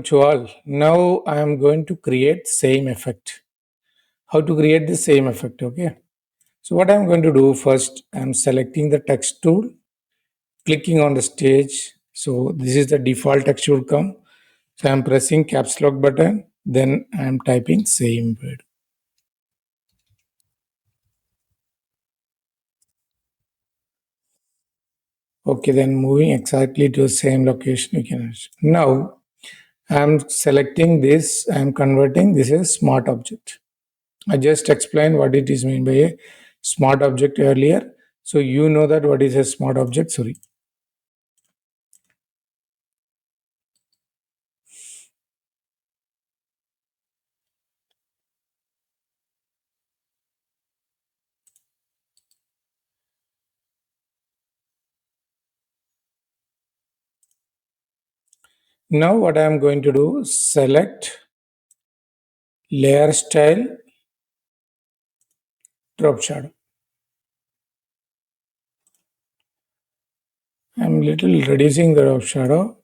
To all. Now I am going to create same effect. How to create the same effect? Okay. So what I'm going to do first, I'm selecting the text tool, clicking on the stage. So this is the default text will come. So I'm pressing caps lock button. Then I'm typing same word. Okay. Then moving exactly to the same location. You can now I'm selecting this. I'm converting this as smart object. I just explained what it is mean by a smart object earlier. So you know that what is a smart object. Sorry. Now what I am going to do, select layer style, drop shadow. I'm little reducing the drop shadow.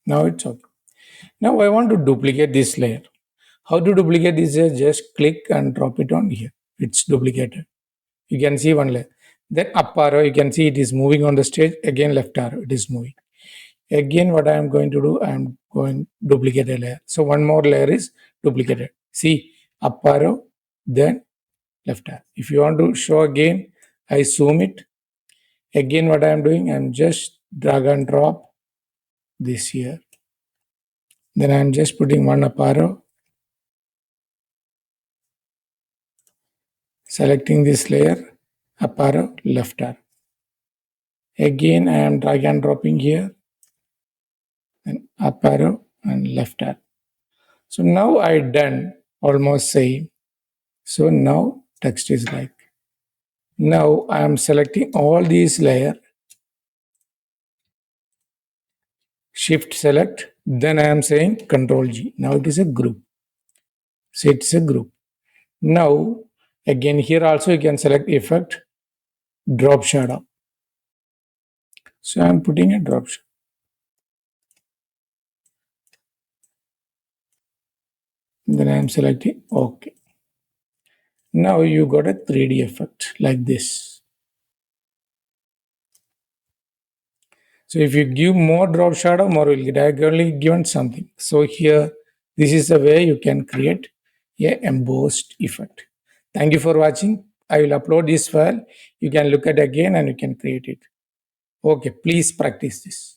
Now it's okay. Now I want to duplicate this layer. How to duplicate this? Is just click and drop it on here. It's duplicated. You can see one layer. Then up arrow, you can see it is moving on the stage. Again left arrow, it is moving. Again, what I am going to do, I am going duplicate a layer. So one more layer is duplicated. See, up arrow, then left arrow. If you want to show again, I zoom it. Again, what I am doing, I am just drag and drop this here. Then I am just putting one up arrow, selecting this layer, up arrow, left arrow. Again, I am drag and dropping here, then up arrow and left arrow. So now I done almost same. So now text is like. Now I am selecting all these layer, shift select, then I am saying control G. Now it is a group. So it's a group. Now again here also you can select effect, drop shadow. So I am putting a drop shadow. Then I am selecting OK. Now you got a 3D effect like this. So if you give more drop shadow, more will get diagonally given something. So here, this is the way you can create a embossed effect. Thank you for watching. I will upload this file. You can look at again and you can create it. Okay, please practice this.